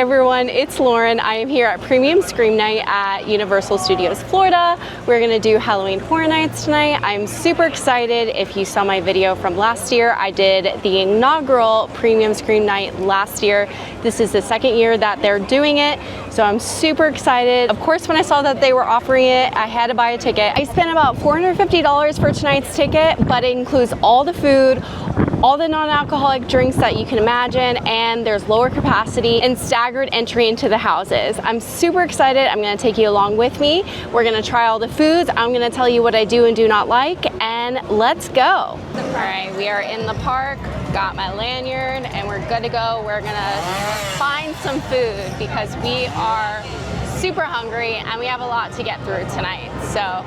everyone, it's Lauren. I am here at Premium Scream Night at Universal Studios Florida. We're gonna do Halloween Horror Nights tonight. I'm super excited. If you saw my video from last year, I did the inaugural Premium Scream Night last year. This is the second year that they're doing it, so I'm super excited. Of course, when I saw that they were offering it, I had to buy a ticket. I spent about $450 for tonight's ticket, but it includes all the food, all the non-alcoholic drinks that you can imagine, and there's lower capacity and staggered entry into the houses. I'm super excited. I'm gonna take you along with me. We're gonna try all the foods. I'm gonna tell you what I do and do not like, and let's go. All right, we are in the park, got my lanyard, and we're good to go. We're gonna find some food because we are super hungry and we have a lot to get through tonight. So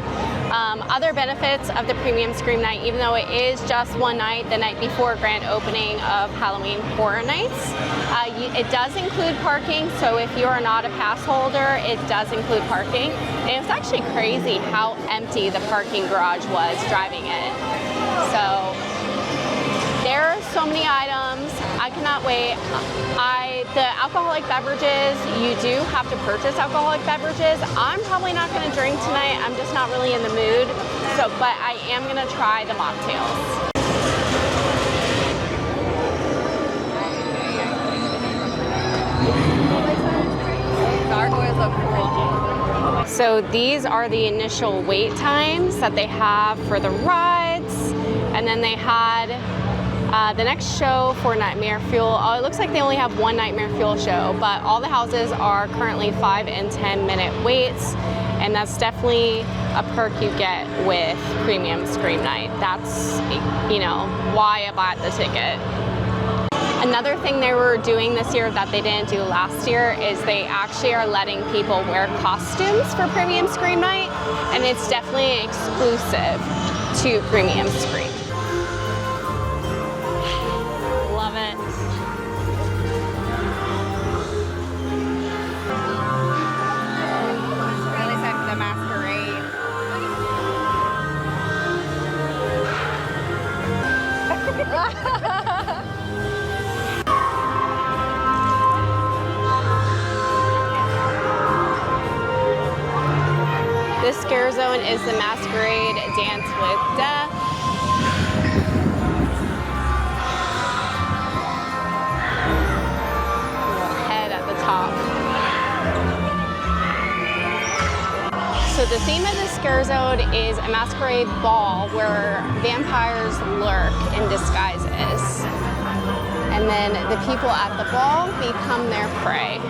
other benefits of the Premium Scream Night, even though it is just one night, the night before grand opening of Halloween Horror Nights, it does include parking. So if you are not a pass holder, it does include parking. And it's actually crazy how empty the parking garage was driving in. So there are so many items. I cannot wait. The alcoholic beverages, you do have to purchase alcoholic beverages. I'm probably not going to drink tonight. I'm just not really in the mood. So, but I am going to try the mocktails. Gargoyles look cool. So these are the initial wait times that they have for the rides, and then they had the next show for Nightmare Fuel. Oh, it looks like they only have one Nightmare Fuel show, but all the houses are currently 5 and 10 minute waits, and that's definitely a perk you get with Premium Scream Night. That's, you know, why I bought the ticket. Another thing they were doing this year that they didn't do last year is they actually are letting people wear costumes for Premium Scream Night, and it's definitely exclusive to Premium Scream. Love it. Really like the masquerade. This scare zone is the masquerade dance with death. So the theme of the scare zone is a masquerade ball where vampires lurk in disguises. And then the people at the ball become their prey.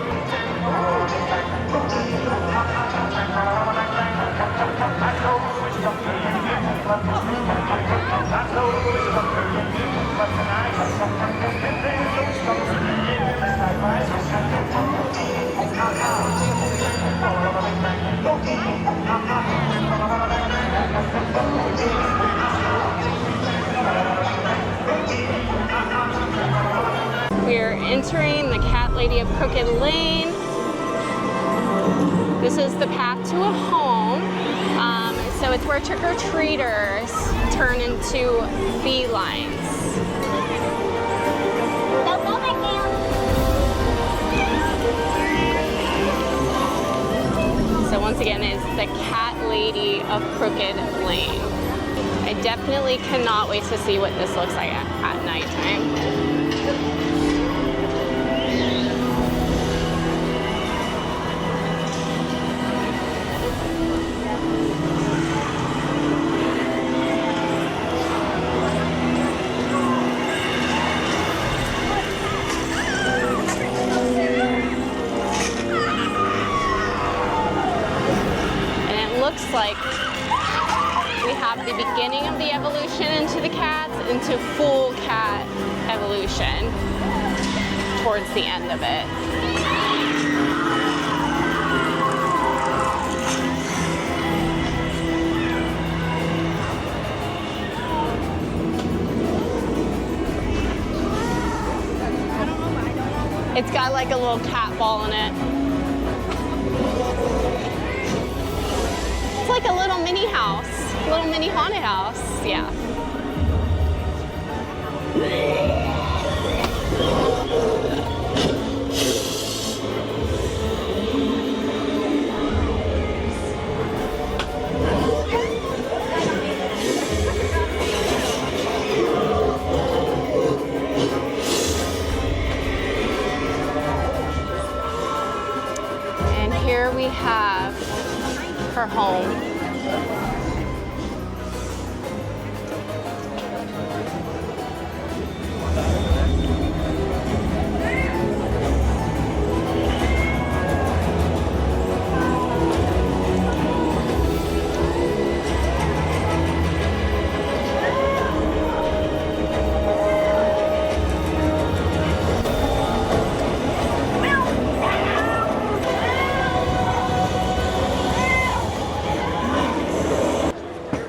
We're entering the Cat Lady of Crooked Lane. This is the path to a home. So it's where trick-or-treaters turn into felines. So once again, it's the Cat Lady of Crooked Lane. I definitely cannot wait to see what this looks like at nighttime. Looks like we have the beginning of the evolution into the cats, into full cat evolution towards the end of it. It's got like a little cat ball in it. It's like a little mini house, little mini haunted house, yeah. here we have her home.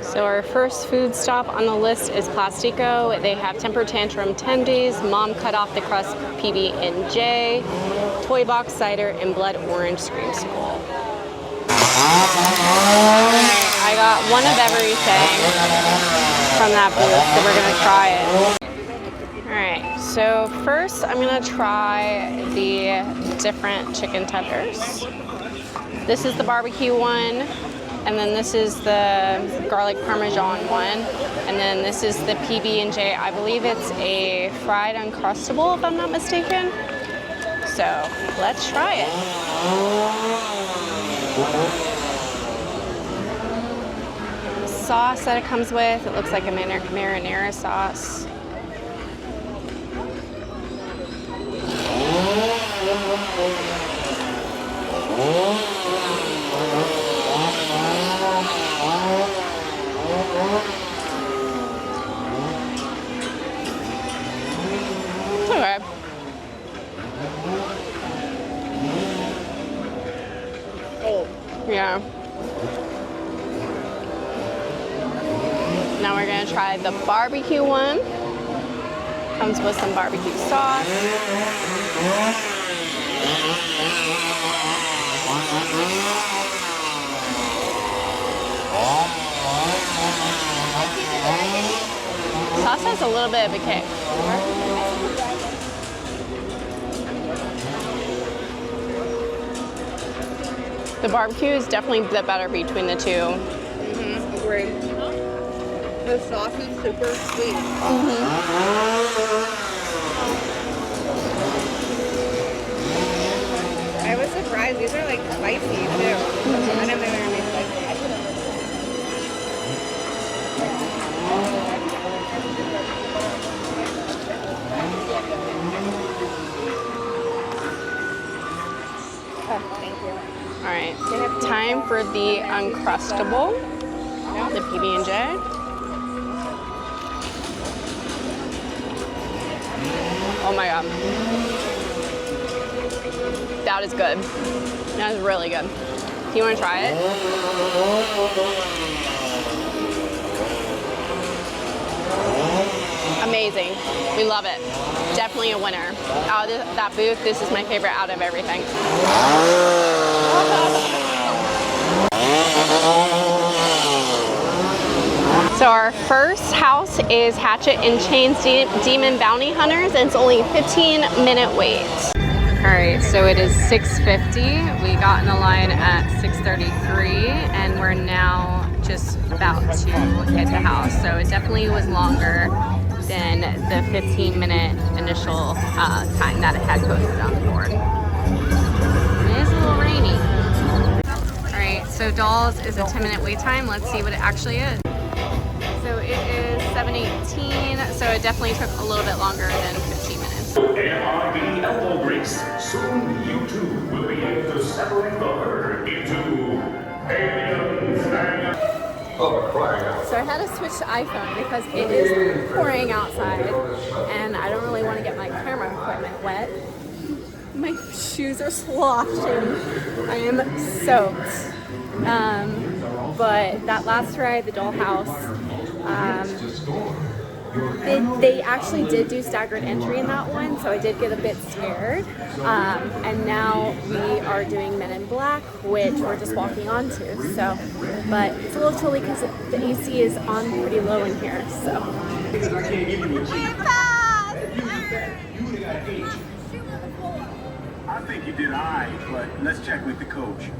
So our first food stop on the list is Plastico. They have Temper Tantrum tendies, Mom Cut Off the Crust PB&J, Toy Box Cider, and Blood Orange Screamsicle. I got one of everything from that booth, so we're gonna try it. Alright, so first I'm gonna try the different chicken tenders. This is the barbecue one. And then this is the garlic parmesan one. And then this is the PB&J. I believe it's a fried Uncrustable, if I'm not mistaken. So let's try it. The sauce that it comes with, it looks like a marinara sauce. Okay. Oh. Yeah. Now we're gonna try the barbecue one. Comes with some barbecue sauce. Sauce has a little bit of a kick. The barbecue is definitely the better between the two. Agree. The sauce is super sweet. I was surprised. These are like spicy too. I didn't think they were gonna be spicy. Thank you. All right, time for the Uncrustable, the PB&J. Oh my God. That is good. That is really good. Do you want to try it? Amazing. We love it. Definitely a winner. Out of that booth, this is my favorite out of everything. So our first house is Hatchet and Chain's Demon Bounty Hunters, and it's only a 15-minute wait. All right, so it is 6:50. We got in the line at 6:33, and we're now just about to hit the house. So it definitely was longer than the 15-minute initial time that it had posted on the board. It is a little rainy. All right, so Dolls is a 10-minute wait time. Let's see what it actually is. So it is 7:18, so it definitely took a little bit longer than 15 minutes. MIB elbow grease. Soon you too will be able to separate the herd into aliens and... So I had to switch to iPhone because it is pouring outside and I don't really want to get my camera equipment wet. My shoes are sloshed and I am soaked. But that last ride, the Dollhouse, they actually did do staggered entry in that one, so I did get a bit scared. And now we are doing Men in Black, which we're just walking onto. So, but it's a little chilly because the AC is on pretty low in here. So. I think you did all right, but let's check with the coach.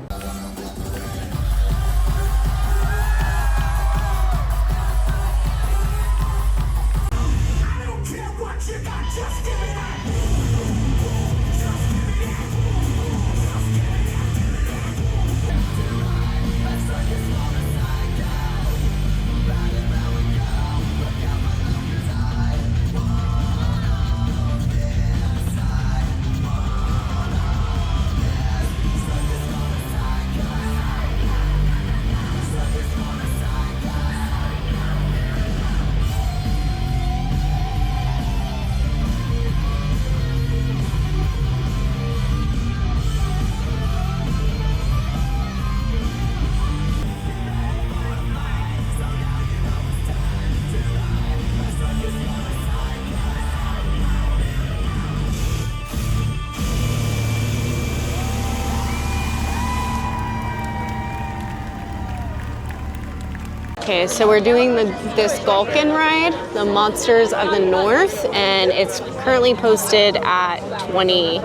Okay, so we're doing this Gulkin ride, the Monsters of the North, and it's currently posted at 20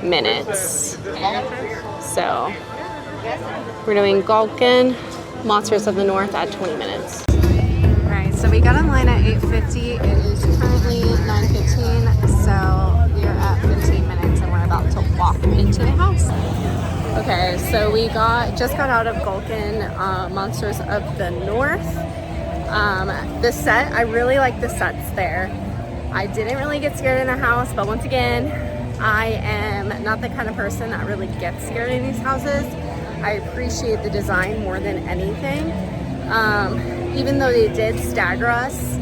minutes. So we're doing Gulkin, Monsters of the North at 20 minutes. All right, so we got in line at 8:50. It is currently 9:15, so we are at 15 minutes and we're about to walk into the house. Okay, so we just got out of Gulkin, Monsters of the North. The set, I really like the sets there. I didn't really get scared in the house, but once again, I am not the kind of person that really gets scared in these houses. I appreciate the design more than anything. Even though they did stagger us,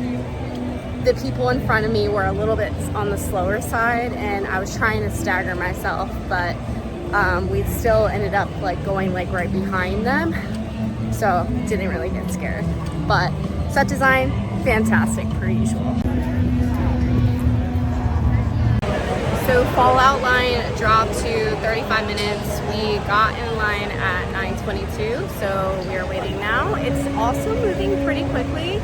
the people in front of me were a little bit on the slower side, and I was trying to stagger myself, but we still ended up like going like right behind them, so didn't really get scared. But set design, fantastic per usual. So fallout line dropped to 35 minutes. We got in line at 9:22, so we are waiting now. It's also moving pretty quickly,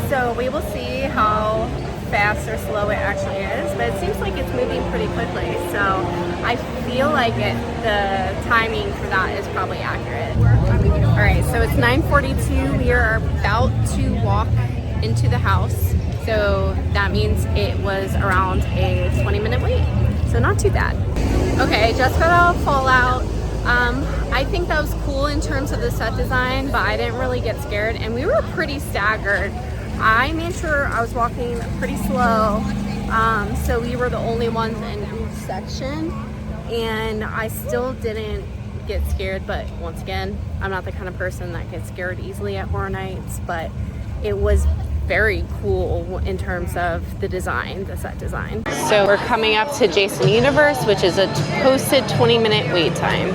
so we will see how fast or slow it actually is, but it seems like it's moving pretty quickly, so I feel like the timing for that is probably accurate. All right, so it's 9:42. We are about to walk into the house, so that means it was around a 20-minute wait, so not too bad. Okay, just got out of Fallout. I think that was cool in terms of the set design, but I didn't really get scared, and we were pretty staggered. I made sure I was walking pretty slow, so we were the only ones in each section, and I still didn't get scared. But once again, I'm not the kind of person that gets scared easily at horror nights, but it was very cool in terms of the design, the set design. So we're coming up to Jason Universe, which is a posted 20-minute wait time.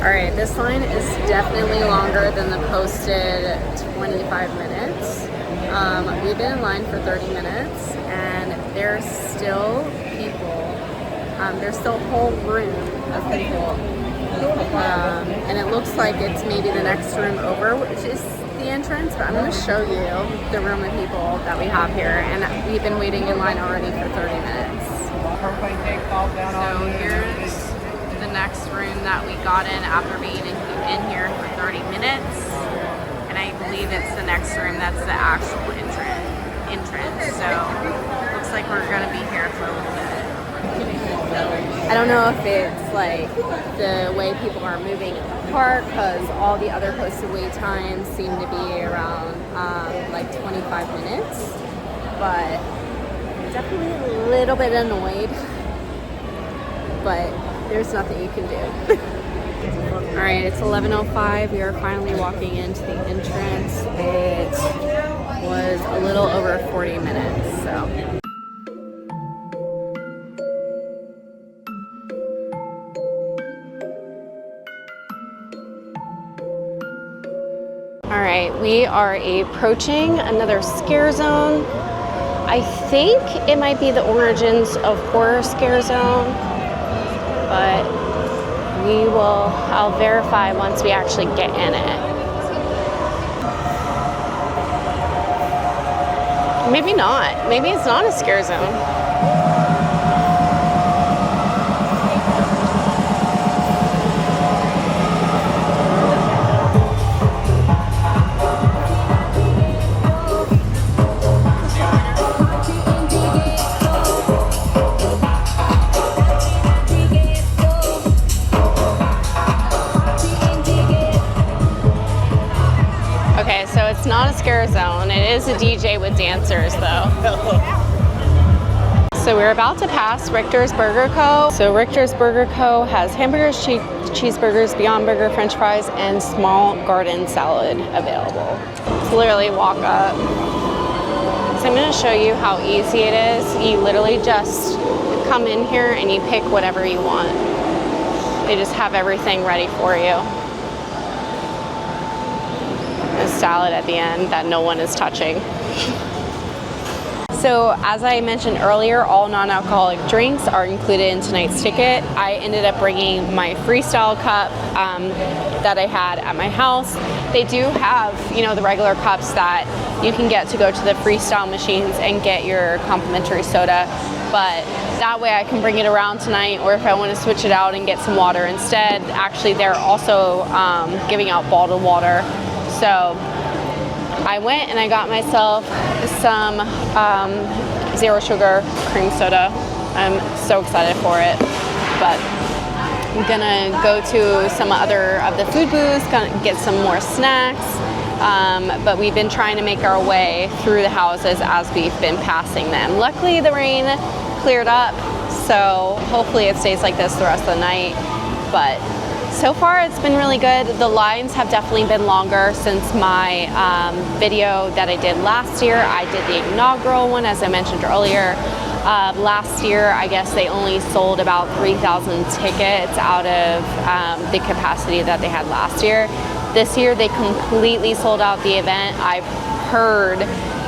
All right, this line is definitely longer than the posted 25 minutes. We've been in line for 30 minutes, and there's still people. There's still a whole room of people. And it looks like it's maybe the next room over, which is the entrance, but I'm gonna show you the room of people that we have here, and we've been waiting in line already for 30 minutes. So here's the next room that we got in after being in here for 30 minutes, and I believe it's the next room that's the actual entrance. So looks like we're gonna be here for a little bit. I don't know if it's like the way people are moving in the park, because all the other posted wait times seem to be around like 25 minutes, but definitely a little bit annoyed, but there's nothing you can do. All right, it's 11:05. We are finally walking into the entrance. It was a little over 40 minutes, so. All right, we are approaching another scare zone. I think it might be the Origins of Horror scare zone, but I'll verify once we actually get in it. Maybe not. Maybe it's not a scare zone. Okay, so it's not a scare zone. It is a DJ with dancers, though. So we're about to pass Richter's Burger Co. So Richter's Burger Co. has hamburgers, cheeseburgers, Beyond Burger, French fries, and small garden salad available. It's literally walk up. So I'm going to show you how easy it is. You literally just come in here and you pick whatever you want. They just have everything ready for you. A salad at the end that no one is touching. So as I mentioned earlier, all non-alcoholic drinks are included in tonight's ticket. I ended up bringing my Freestyle cup that I had at my house. They do have, you know, the regular cups that you can get to go to the Freestyle machines and get your complimentary soda, but that way I can bring it around tonight, or if I want to switch it out and get some water instead. Actually, they're also giving out bottled water. So I went and I got myself some zero sugar cream soda. I'm so excited for it, but I'm gonna go to some other of the food booths, gonna get some more snacks, but we've been trying to make our way through the houses as we've been passing them. Luckily the rain cleared up, so hopefully it stays like this the rest of the night, but so far it's been really good. The lines have definitely been longer since my video that I did last year. I did the inaugural one, as I mentioned earlier. Last year, I guess they only sold about 3,000 tickets out of the capacity that they had last year. This year, they completely sold out the event. I've heard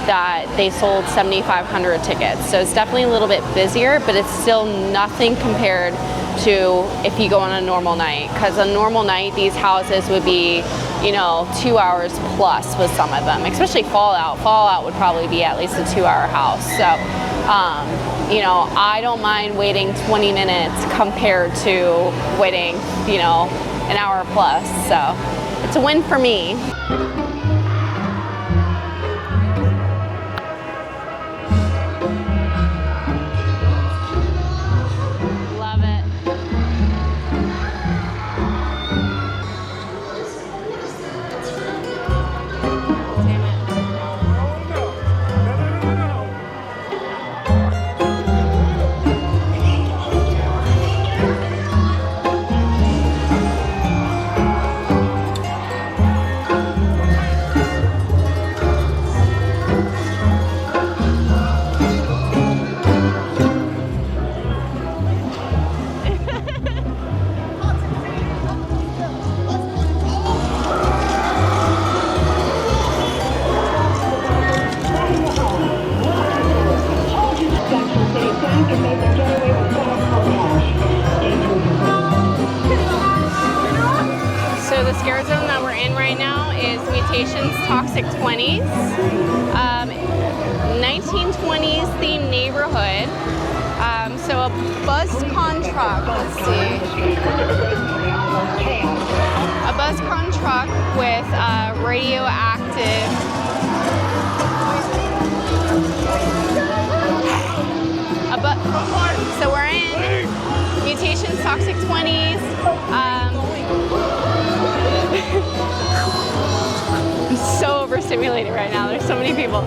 that they sold 7,500 tickets. So it's definitely a little bit busier, but it's still nothing compared to if you go on a normal night. Because a normal night, these houses would be, you know, 2 hours plus with some of them, especially Fallout. Fallout would probably be at least a 2-hour house. So, you know, I don't mind waiting 20 minutes compared to waiting, you know, an hour plus. So it's a win for me. So the scare zone that we're in right now is Mutation's Toxic 20s, 1920s themed neighborhood. So a BuzzCon truck, let's see. A BuzzCon truck with radioactive so we're in Mutation's Toxic 20s. I'm so overstimulated right now. There's so many people.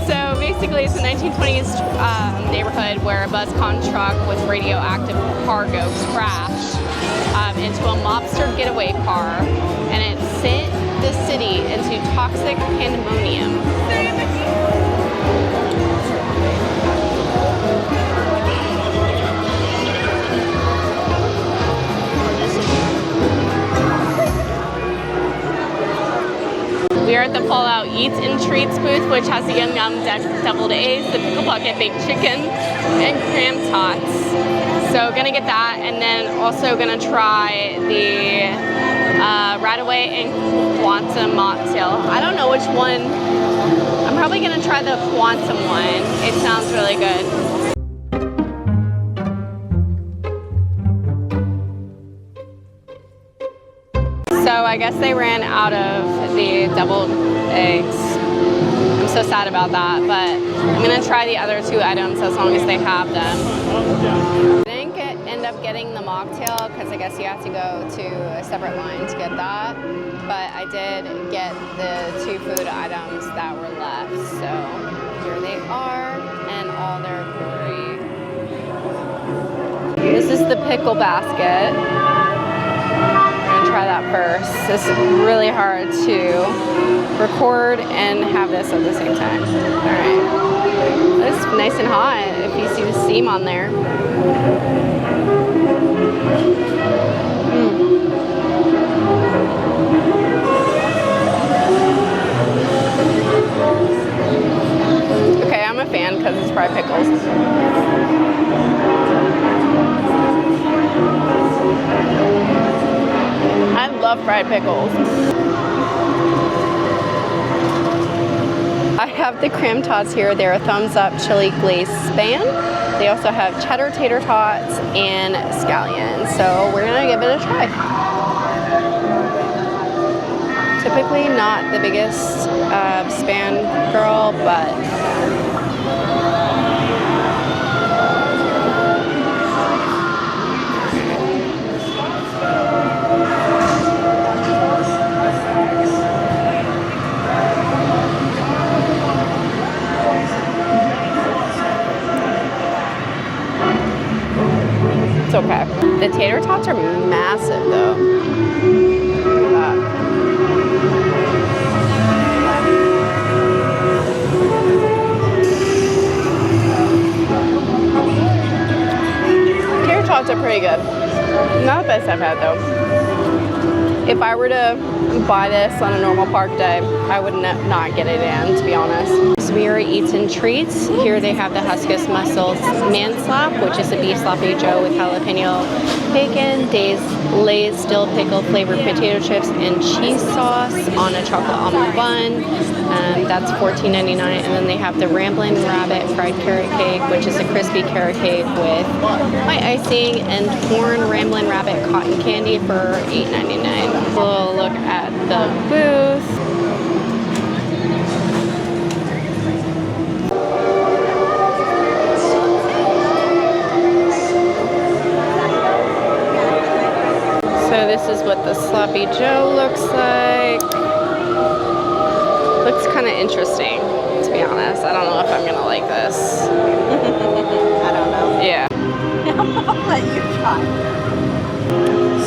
So basically, it's a 1920s neighborhood where a BuzzCon truck with radioactive cargo crashed into a mobster getaway car, and it sent the city into toxic pandemonium. We are at the Fallout Eats and Treats booth, which has the Yum Yum Deviled Eggs, the Pickle Bucket Baked Chicken, and Cram Tots. So gonna get that, and then also gonna try the Radaway and Quantum mocktail. I don't know which one. I'm probably gonna try the Quantum one. It sounds really good. So I guess they ran out of the deviled eggs. I'm so sad about that, but I'm gonna try the other two items as long as they have them. I didn't end up getting the mocktail because I guess you have to go to a separate line to get that, but I did get the 2 food items that were left. So here they are in all their glory. This is the pickle basket. Try that first. This is really hard to record and have this at the same time. All right. It's nice and hot if you see the steam on there. Okay, I'm gonna fried pickles. I have the cram tots here. They're a thumbs up chili glazed Spam. They also have cheddar tater tots and scallions. So we're gonna give it a try. Typically not the biggest Spam girl, but it's okay. The tater tots are massive though. Look at that. Tater tots are pretty good. Not the best I've had though. If I were to buy this on a normal park day, I would not get it in, to be honest. So we are at Eats and Treats. Here they have the Huskus Mussels Man Slap, which is a beef sloppy joe with jalapeno bacon, Lay's dill pickle flavored potato chips and cheese sauce on a chocolate almond bun. That's $14.99. And then they have the Ramblin' Rabbit fried carrot cake, which is a crispy carrot cake with white icing and torn Ramblin' Rabbit cotton candy for $8.99. We'll look at the booth. So this is what the Sloppy Joe looks like. Looks kind of interesting, to be honest. I don't know if I'm gonna like this. I don't know. Yeah. I'll let you try.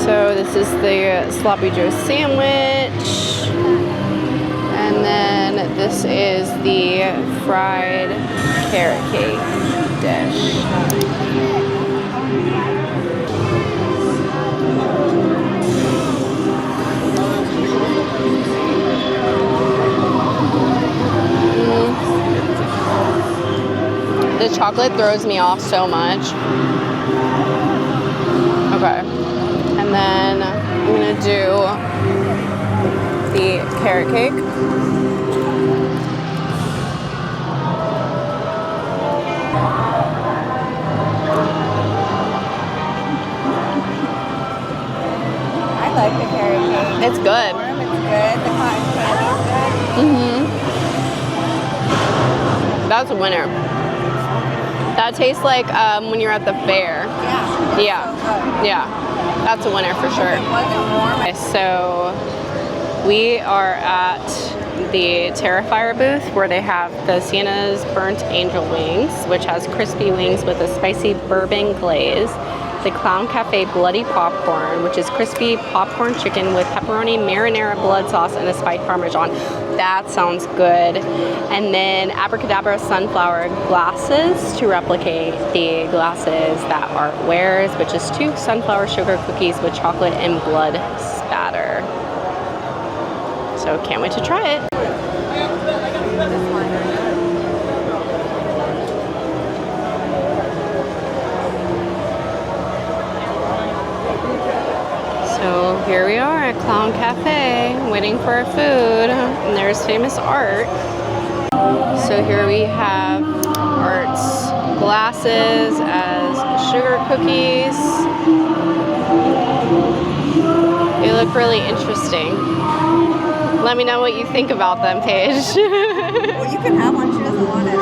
So this is the Sloppy Joe sandwich. And then this is the fried carrot cake dish. The chocolate throws me off so much. Okay. And then I'm gonna do the carrot cake. I like the carrot cake. It's good. It's good. The cotton candy's good. That's a winner. That tastes like when you're at the fair. Yeah. Yeah. Yeah. That's a winner for sure. It wasn't warm. Okay, so we are at the Terrifier booth where they have the Sienna's Burnt Angel Wings, which has crispy wings with a spicy bourbon glaze. The Clown Cafe Bloody Popcorn, which is crispy popcorn chicken with pepperoni, marinara, blood sauce, and a spiked parmesan. That sounds good. And then Abracadabra sunflower glasses to replicate the glasses that Art wears, which is 2 sunflower sugar cookies with chocolate and blood spatter. So can't wait to try it. So here we are at Clown Cafe, waiting for our food, and there's famous Art. So here we have Art's glasses as sugar cookies. They look really interesting. Let me know what you think about them, Paige. Well, you can have one. She doesn't want any.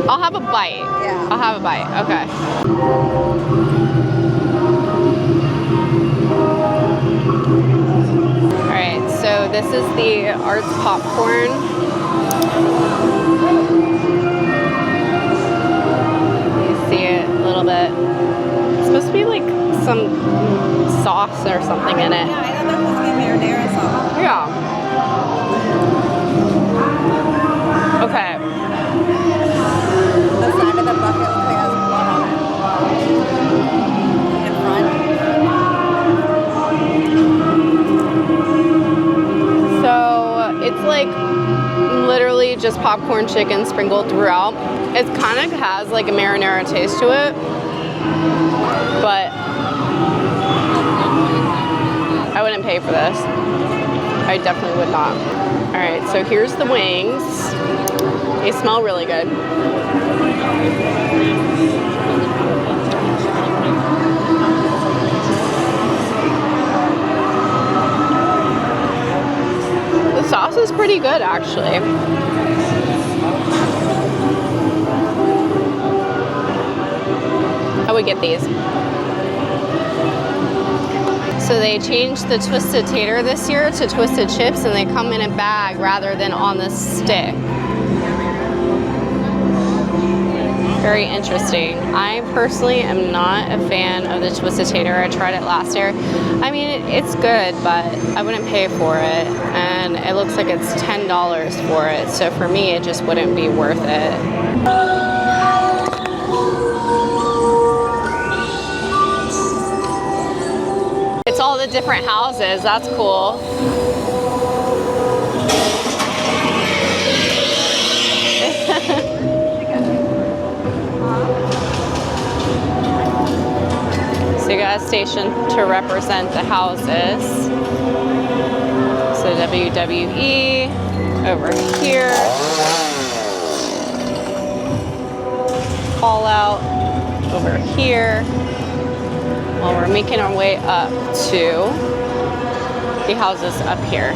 I'll have a bite. Yeah. I'll have a bite, okay. Alright, so this is the Art's popcorn. You see it a little bit. It's supposed to be like some sauce or something in it. Yeah, I know they're supposed to be marinara sauce. Yeah. Okay. The side of the bucket looks like it has blood on it. In front. So it's like literally just popcorn chicken sprinkled throughout. It kind of has like a marinara taste to it, but I wouldn't pay pay for this. I definitely would not. All right, so here's the wings. They smell really good. The sauce is pretty good, actually. I would get these. So they changed the twisted tater this year to twisted chips, and they come in a bag rather than on the stick. Very interesting. I personally am not a fan of the twisted tater. I tried it last year. I mean, it's good, but I wouldn't pay for it. And it looks like it's $10 for it. So for me, it just wouldn't be worth it. It's all the different houses. That's cool. So you got a station to represent the houses. So WWE over here. Call out over here. Well, we're making our way up to the houses up here.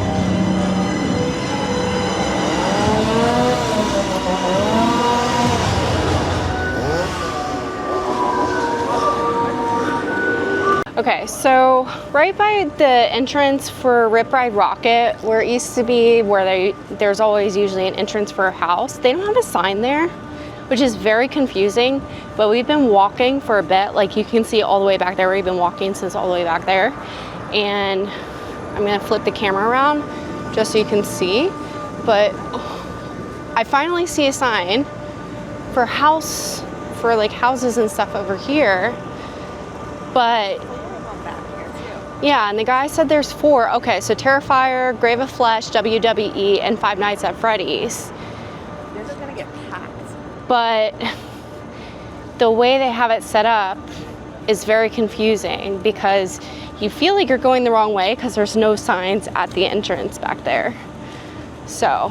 Okay, so right by the entrance for Rip Ride Rocket, where it used to be, where there's always usually an entrance for a house, they don't have a sign there, which is very confusing. But we've been walking for a bit, like you can see all the way back there. We've been walking since all the way back there. And I'm gonna flip the camera around just so you can see. But I finally see a sign for like houses and stuff over here. But yeah, and the guy said there's 4. Okay, so Terrifier, Grave of Flesh, WWE, and Five Nights at Freddy's. This is gonna get packed. But the way they have it set up is very confusing because you feel like you're going the wrong way because there's no signs at the entrance back there. So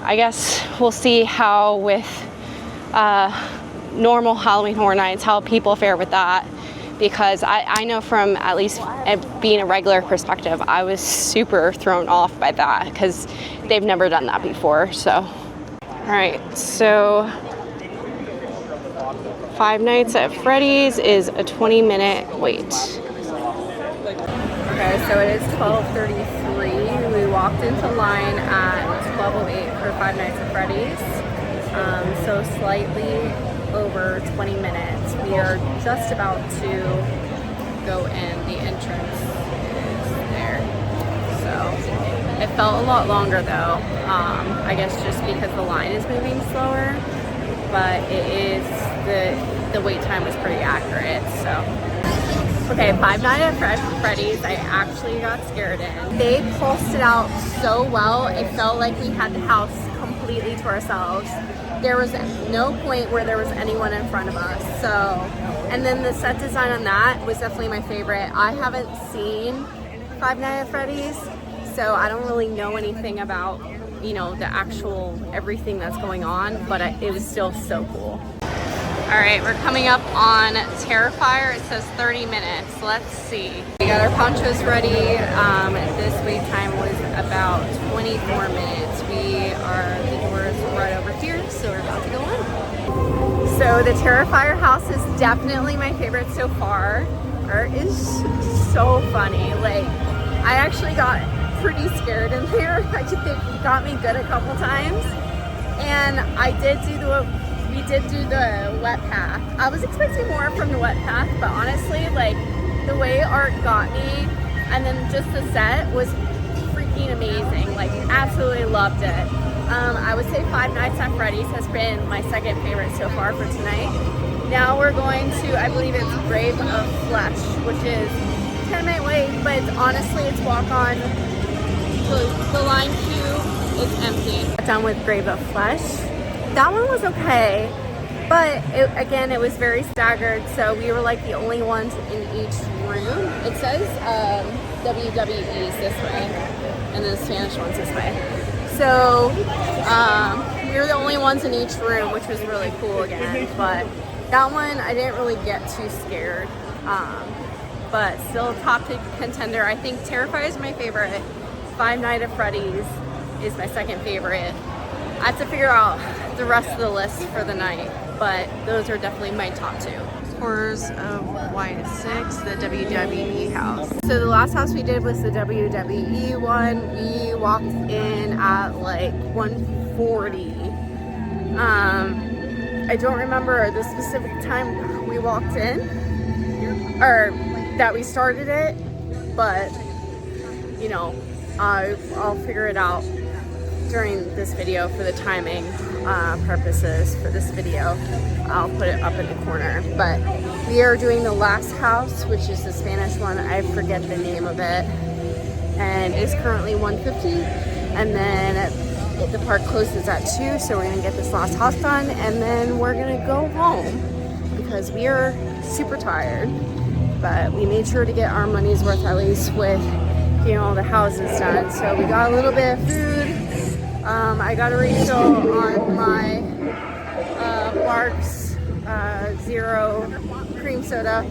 I guess we'll see how with normal Halloween Horror Nights, how people fare with that. Because I know from at least being a regular perspective, I was super thrown off by that because they've never done that before. So, all right, so Five Nights at Freddy's is a 20-minute wait. Okay, so it is 12:33. We walked into line at 12:08 for Five Nights at Freddy's. So slightly over 20 minutes. We are just about to go in. The entrance is there. So it felt a lot longer though. I guess just because the line is moving slower, but it is the wait time was pretty accurate. So okay, Five Nights at Freddy's, I actually got scared in. They pulsed it out so well. It felt like we had the house completely to ourselves. There was no point where there was anyone in front of us. So, and then the set design on that was definitely my favorite. I haven't seen Five Nights at Freddy's, so I don't really know anything about, you know, the actual everything that's going on, but it was still so cool. All right, we're coming up on Terrifier. It says 30 minutes. Let's see. We got our ponchos ready. This wait time was about 24 minutes. The doors right over here, so we're about to go in. So the Terrifier house is definitely my favorite so far. It is so funny. Like, I actually got pretty scared in there. It got me good a couple times. And we did do the wet path. I was expecting more from the wet path, but honestly, like, the way Art got me and then just the set was freaking amazing. Like, absolutely loved it. I would say Five Nights at Freddy's has been my second favorite so far for tonight. Now we're going to, I believe it's Grave of Flesh, which is 10-minute wait, but honestly it's walk on. The line queue is empty. Done with Grave of Flesh. That one was okay, but again, it was very staggered, so we were like the only ones in each room. It says WWE's this way, and then the Spanish one's this way. So we were the only ones in each room, which was really cool again. But that one, I didn't really get too scared. But still top contender. I think Terrifier is my favorite. Five Nights at Freddy's is my second favorite. I have to figure out the rest of the list for the night, but those are definitely my top two. Tours of White 6, the WWE house. So the last house we did was the WWE one. We walked in at like 1:40. I don't remember the specific time we walked in, or that we started it, but you know, I'll figure it out during this video for the timing purposes for this video. I'll put it up in the corner. But we are doing the last house, which is the Spanish one. I forget the name of it. And it's currently 1:50. And then the park closes at 2, so we're gonna get this last house done, and then we're gonna go home because we are super tired. But we made sure to get our money's worth at least with getting all the houses done. So we got a little bit of food. I got a refill on my Barks Zero cream soda,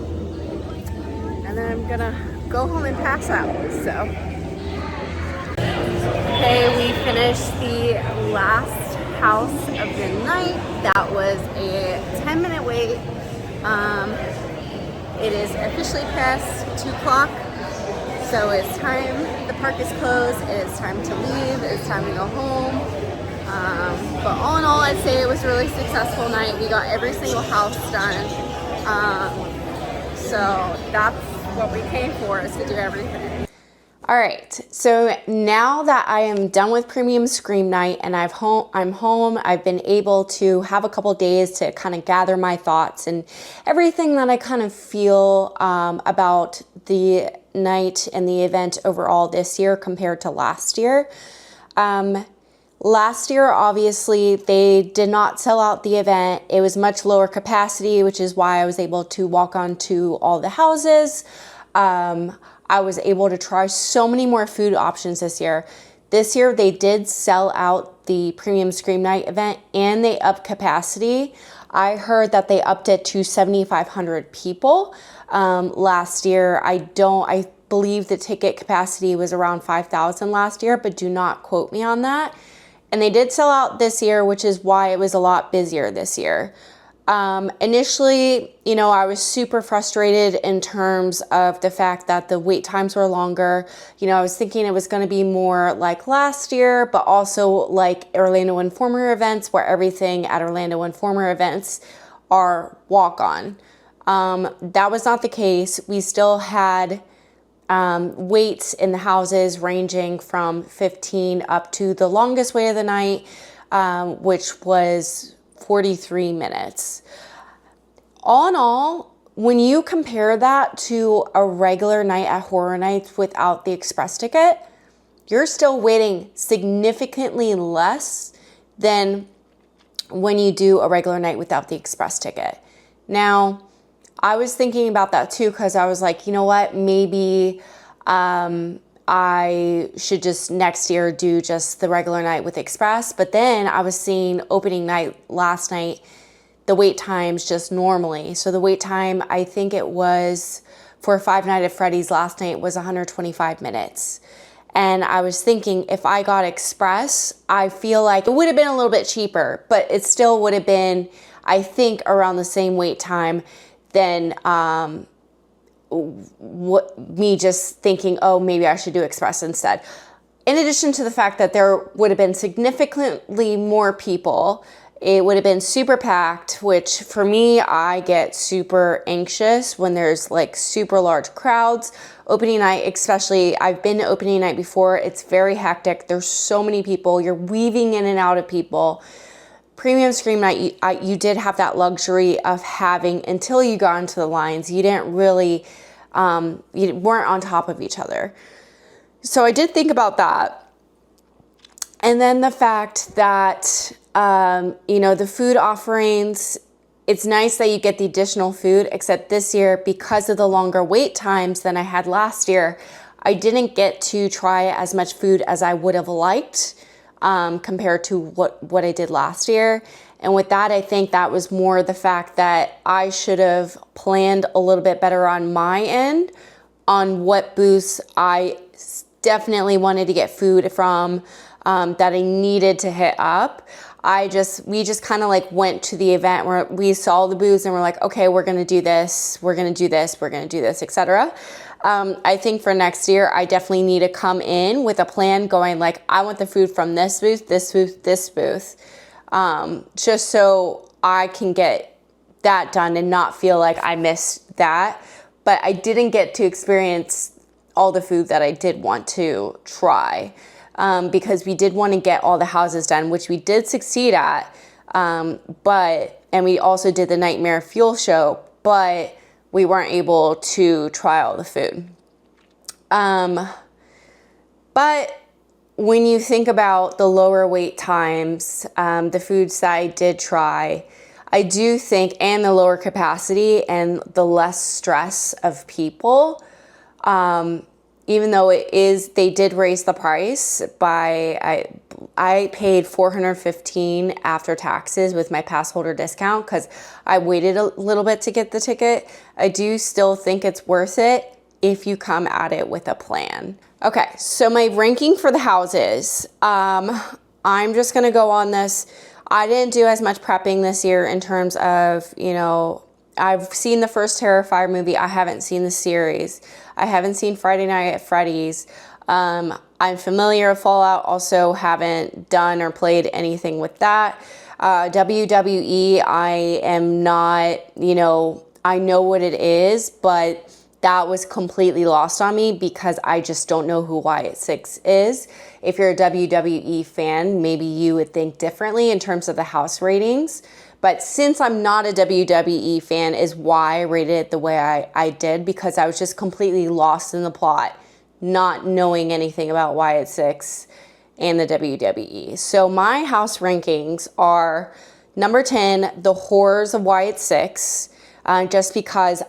and then I'm gonna go home and pass out. So, okay, we finished the last house of the night. That was a 10-minute wait. It is officially past 2 o'clock, so it's time. The park is closed. It is time to leave. It's time to go home. But all in all, I'd say it was a really successful night. We got every single house done. So that's what we came for, is to do everything. All right, so now that I am done with Premium Scream Night and I'm home, I've been able to have a couple days to kind of gather my thoughts and everything that I kind of feel about the night and the event overall this year compared to last year. Last year, obviously, they did not sell out the event. It was much lower capacity, which is why I was able to walk onto all the houses. I was able to try so many more food options this year. This year, they did sell out the Premium Scream Night event and they upped capacity. I heard that they upped it to 7,500 people. Last year, I believe the ticket capacity was around 5,000 last year, but do not quote me on that. And they did sell out this year, which is why it was a lot busier this year. Initially, you know, I was super frustrated in terms of the fact that the wait times were longer. You know, I was thinking it was going to be more like last year, but also like Orlando Informer events, where everything at Orlando Informer events are walk-on. That was not the case. We still had waits in the houses ranging from 15 up to the longest wait of the night, which was 43 minutes. All in all, when you compare that to a regular night at Horror Nights without the express ticket, you're still waiting significantly less than when you do a regular night without the express ticket. Now, I was thinking about that too, because I was like, you know what, maybe I should just next year do just the regular night with express. But then I was seeing opening night last night, the wait times just normally. So the wait time, I think it was for Five Nights at Freddy's last night was 125 minutes. And I was thinking, if I got express, I feel like it would have been a little bit cheaper, but it still would have been, I think, around the same wait time than me just thinking, oh, maybe I should do express instead. In addition to the fact that there would have been significantly more people, it would have been super packed, which for me, I get super anxious when there's like super large crowds. Opening night, especially, I've been to opening night before. It's very hectic. There's so many people. You're weaving in and out of people. Premium Scream Night, you did have that luxury of having, until you got into the lines, you didn't really, you weren't on top of each other. So I did think about that. And then the fact that, you know, the food offerings, it's nice that you get the additional food, except this year, because of the longer wait times than I had last year, I didn't get to try as much food as I would have liked compared to what I did last year. And with that, I think that was more the fact that I should have planned a little bit better on my end on what booths I definitely wanted to get food from, that I needed to hit up. We just kind of like went to the event where we saw the booths and we're like, okay, we're going to do this, we're going to do this, we're going to do this, etc. I think for next year, I definitely need to come in with a plan going like, I want the food from this booth, this booth, this booth, just so I can get that done and not feel like I missed that. But I didn't get to experience all the food that I did want to try, because we did want to get all the houses done, which we did succeed at. And we also did the Nightmare Fuel Show, but we weren't able to try all the food. But when you think about the lower wait times, the foods that I did try, I do think, and the lower capacity and the less stress of people, even though they did raise the price I paid $415 after taxes with my pass holder discount because I waited a little bit to get the ticket. I do still think it's worth it if you come at it with a plan. Okay, so my ranking for the houses, I'm just gonna go on this. I didn't do as much prepping this year in terms of, I've seen the first Terrifier movie. I haven't seen the series. I haven't seen Friday Night at Freddy's. I'm familiar with Fallout, also haven't done or played anything with that. WWE, I am not, I know what it is, but that was completely lost on me because I just don't know who Wyatt Six is. If you're a WWE fan, maybe you would think differently in terms of the house ratings. But since I'm not a WWE fan is why I rated it the way I did, because I was just completely lost in the plot, not knowing anything about Wyatt Six and the WWE. So my house rankings are number 10, The Horrors of Wyatt Six, just because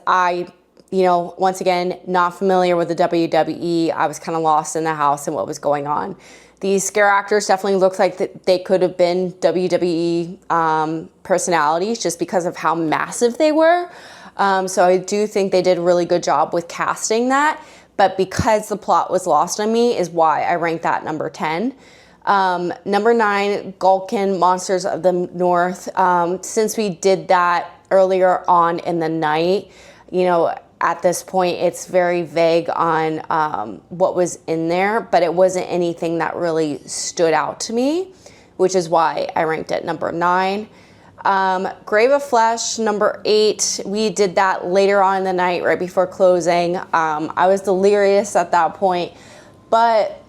once again, not familiar with the WWE. I was kind of lost in the house and what was going on. These scare actors definitely looked like they could have been WWE personalities just because of how massive they were. So I do think they did a really good job with casting that. But because the plot was lost on me is why I ranked that number 10. Number 9, Gulkin, Monsters of the North. Since we did that earlier on in the night, at this point, it's very vague on what was in there, but it wasn't anything that really stood out to me, which is why I ranked it number 9. Grave of Flesh, number 8. We did that later on in the night, right before closing. I was delirious at that point, but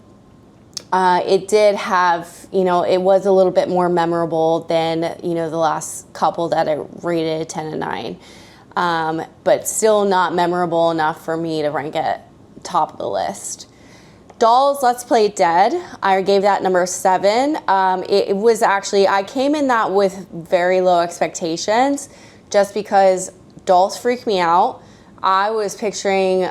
it did have, it was a little bit more memorable than, the last couple that I rated 10 and 9. But still not memorable enough for me to rank it top of the list. Dolls, Let's Play Dead. I gave that number 7. It was actually, I came in that with very low expectations just because dolls freak me out. I was picturing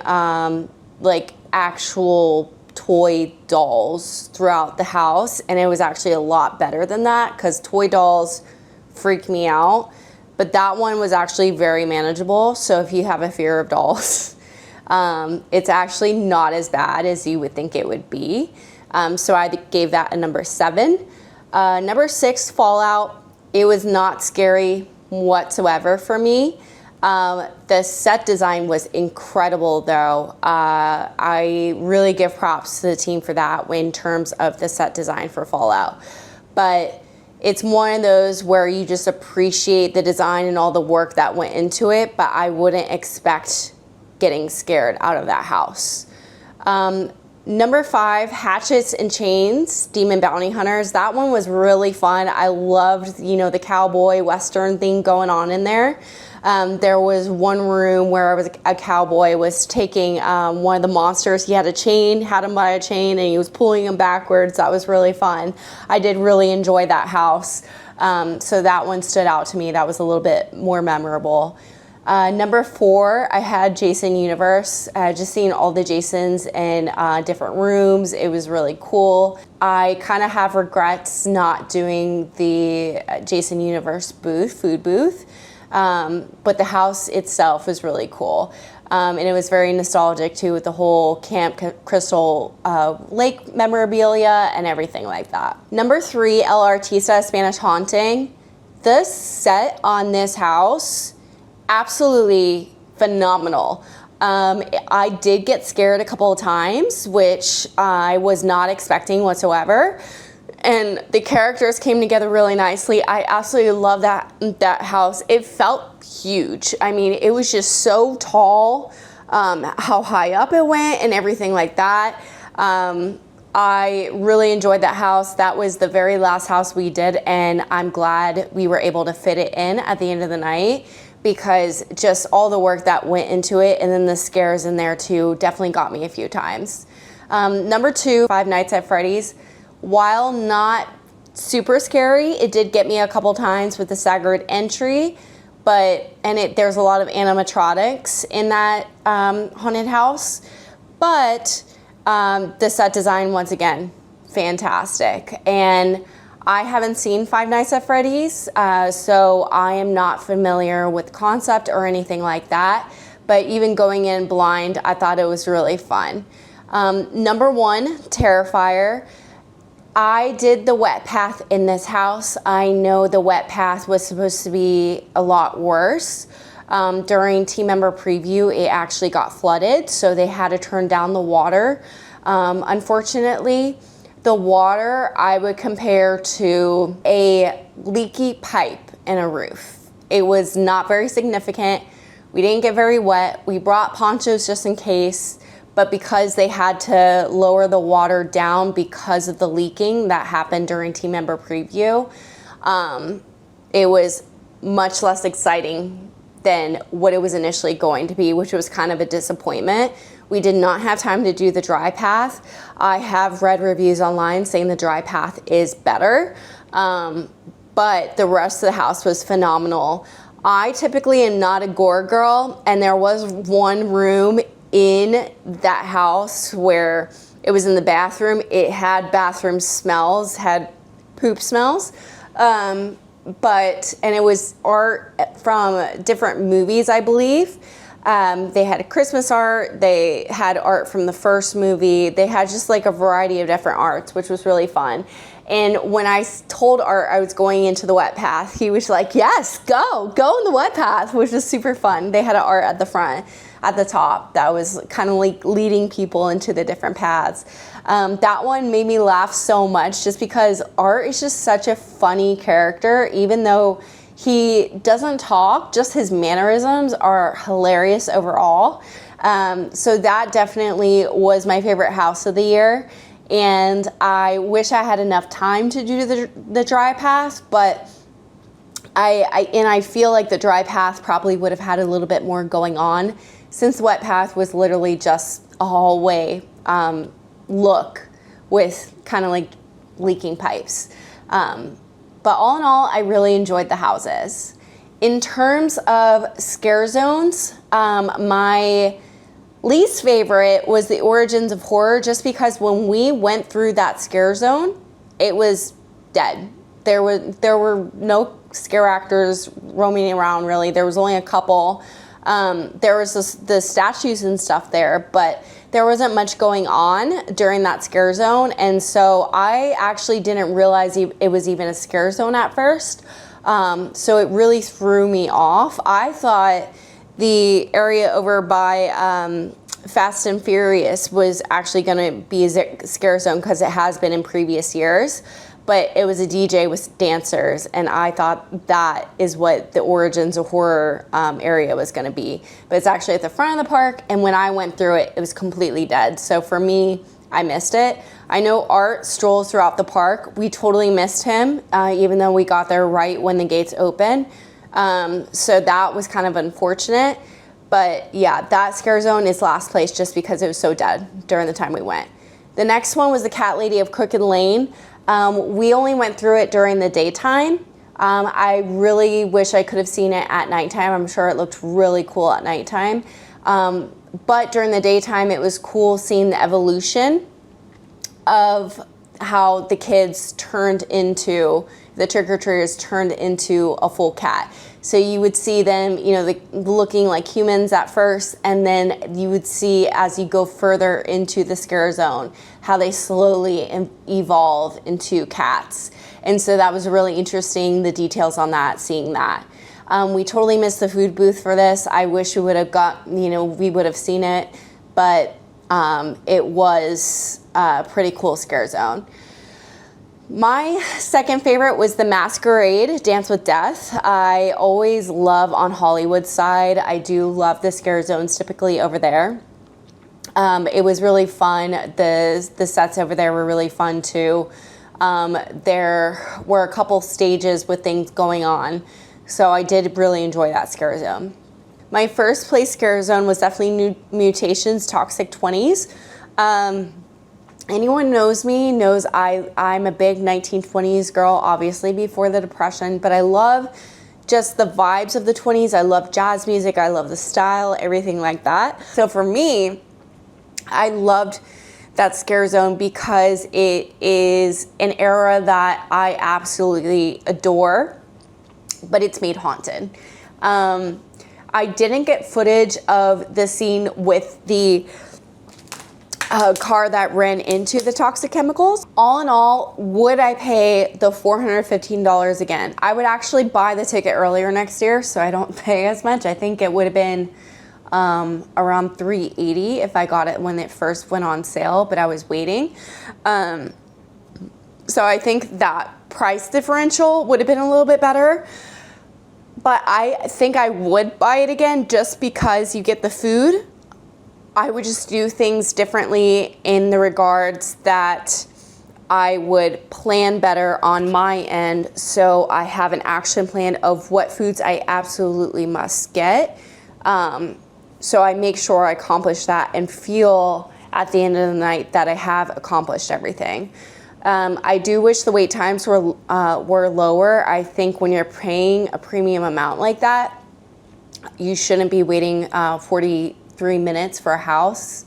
like actual toy dolls throughout the house, and it was actually a lot better than that because toy dolls freak me out. But that one was actually very manageable. So if you have a fear of dolls, it's actually not as bad as you would think it would be. So I gave that a number 7. Number 6, Fallout. It was not scary whatsoever for me. The set design was incredible though. I really give props to the team for that in terms of the set design for Fallout. But it's one of those where you just appreciate the design and all the work that went into it, but I wouldn't expect getting scared out of that house. Number 5, Hatchets and Chains, Demon Bounty Hunters. That one was really fun. I loved, the cowboy western thing going on in there. There was one room where a cowboy was taking one of the monsters. He had him by a chain, and he was pulling him backwards. That was really fun. I did really enjoy that house. So that one stood out to me. That was a little bit more memorable. Number 4, I had Jason Universe. Just seeing all the Jasons in different rooms, it was really cool. I kind of have regrets not doing the Jason Universe booth, food booth, but the house itself was really cool. And it was very nostalgic too, with the whole Camp Crystal Lake memorabilia and everything like that. Number 3, El Artista Spanish Haunting. The set on this house, absolutely phenomenal. I did get scared a couple of times, which I was not expecting whatsoever. And the characters came together really nicely. I absolutely love that house. It felt huge. I mean, it was just so tall, how high up it went and everything like that. I really enjoyed that house. That was the very last house we did, and I'm glad we were able to fit it in at the end of the night, because just all the work that went into it, and then the scares in there too, definitely got me a few times. Number 2, Five Nights at Freddy's. While not super scary, it did get me a couple times with the staggered entry, there's a lot of animatronics in that haunted house, but the set design, once again, fantastic. And I haven't seen Five Nights at Freddy's, so I am not familiar with concept or anything like that, but even going in blind, I thought it was really fun. Number 1, Terrifier. I did the wet path in this house. I know the wet path was supposed to be a lot worse. During team member preview, it actually got flooded, so they had to turn down the water. Unfortunately, the water I would compare to a leaky pipe in a roof. It was not very significant. We didn't get very wet. We brought ponchos just in case, but because they had to lower the water down because of the leaking that happened during team member preview, it was much less exciting than what it was initially going to be, which was kind of a disappointment. We did not have time to do the dry path. I have read reviews online saying the dry path is better, but the rest of the house was phenomenal. I typically am not a gore girl, and there was one room in that house where it was in the bathroom. It had bathroom smells, had poop smells, and it was art from different movies, I believe. They had Christmas art, they had art from the first movie, they had just like a variety of different arts, which was really fun. And when I told Art I was going into the wet path, he was like, yes, go in the wet path, which was super fun. They had an art at the front, at the top, that was kind of like leading people into the different paths. That one made me laugh so much just because Art is just such a funny character. Even though he doesn't talk, just his mannerisms are hilarious overall. So that definitely was my favorite house of the year. And I wish I had enough time to do the dry path, but I feel like the dry path probably would have had a little bit more going on, since the wet path was literally just a hallway look with kind of like leaking pipes. But all in all, I really enjoyed the houses. In terms of scare zones, my least favorite was the Origins of Horror, just because when we went through that scare zone, it was dead. There were no scare actors roaming around really. There was only a couple. There was the statues and stuff there, but there wasn't much going on during that scare zone, and so I actually didn't realize it was even a scare zone at first. So it really threw me off. I thought the area over by Fast and Furious was actually going to be a scare zone because it has been in previous years, but it was a DJ with dancers, and I thought that is what the Origins of Horror area was going to be. But it's actually at the front of the park, and when I went through it, it was completely dead. So for me, I missed it. I know Art strolls throughout the park. We totally missed him, even though we got there right when the gates opened. So that was kind of unfortunate. But yeah, that scare zone is last place just because it was so dead during the time we went. The next one was the Cat Lady of Crooked Lane. We only went through it during the daytime. I really wish I could have seen it at nighttime. I'm sure it looked really cool at nighttime. But during the daytime, it was cool seeing the evolution of how the kids turned into, the trick-or-treaters turned into a full cat. So you would see them, you know, looking like humans at first, and then you would see as you go further into the scare zone, how they slowly evolve into cats. And so that was really interesting, the details on that, seeing that. We totally missed the food booth for this. I wish we would have we would have seen it, but it was a pretty cool scare zone. My second favorite was the Masquerade, Dance with Death. I always love on Hollywood side. I do love the scare zones typically over there. It was really fun. The sets over there were really fun too. There were a couple stages with things going on. So I did really enjoy that scare zone. My first place scare zone was definitely New Mutations Toxic 20s. Anyone knows me knows I'm a big 1920s girl, obviously before the Depression, but I love just the vibes of the 20s. I love jazz music. I love the style, everything like that. So for me, I loved that scare zone because it is an era that I absolutely adore, but it's made haunted. I didn't get footage of the scene with the car that ran into the toxic chemicals. All in all, would I pay the $415 again? I would actually buy the ticket earlier next year so I don't pay as much. I think it would have been around $380 if I got it when it first went on sale, but I was waiting. So I think that price differential would have been a little bit better. But I think I would buy it again just because you get the food. I would just do things differently in the regards that I would plan better on my end, so I have an action plan of what foods I absolutely must get. So I make sure I accomplish that and feel at the end of the night that I have accomplished everything. I do wish the wait times were lower. I think when you're paying a premium amount like that, you shouldn't be waiting 43 minutes for a house.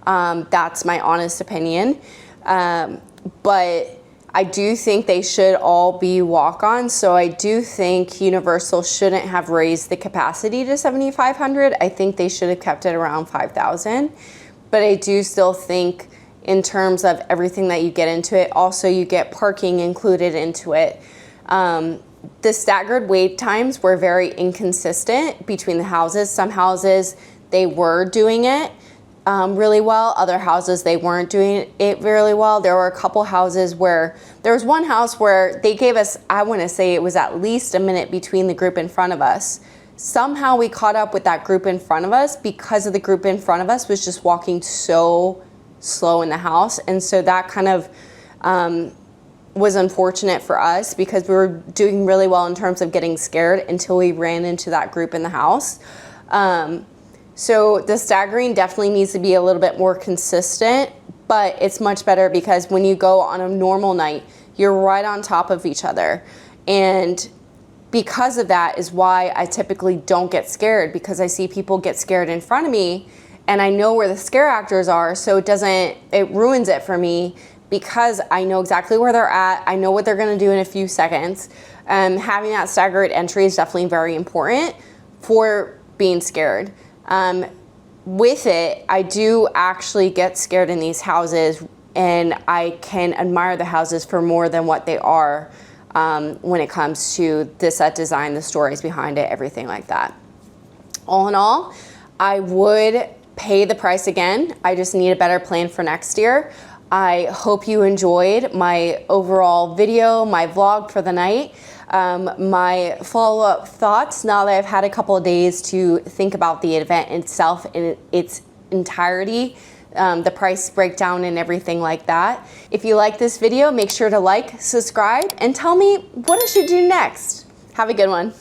That's my honest opinion. But I do think they should all be walk-ons. So I do think Universal shouldn't have raised the capacity to 7,500. I think they should have kept it around 5,000. But I do still think in terms of everything that you get into it, also you get parking included into it. The staggered wait times were very inconsistent between the houses. Some houses, they were doing it really well. Other houses, they weren't doing it really well. There were a couple houses where, there was one house where they gave us, I want to say it was at least a minute between the group in front of us. Somehow we caught up with that group in front of us because of the group in front of us was just walking so slow in the house. And so that kind of was unfortunate for us because we were doing really well in terms of getting scared until we ran into that group in the house. So the staggering definitely needs to be a little bit more consistent, but it's much better because when you go on a normal night, you're right on top of each other. And because of that is why I typically don't get scared, because I see people get scared in front of me and I know where the scare actors are, so it ruins it for me because I know exactly where they're at. I know what they're gonna do in a few seconds. Having that staggered entry is definitely very important for being scared. With it, I do actually get scared in these houses and I can admire the houses for more than what they are when it comes to the set design, the stories behind it, everything like that. All in all, I would pay the price again. I just need a better plan for next year. I hope you enjoyed my overall video, my vlog for the night. My follow-up thoughts now that I've had a couple of days to think about the event itself in its entirety, the price breakdown and everything like that. If you like this video, make sure to like, subscribe, and tell me what I should do next. Have a good one.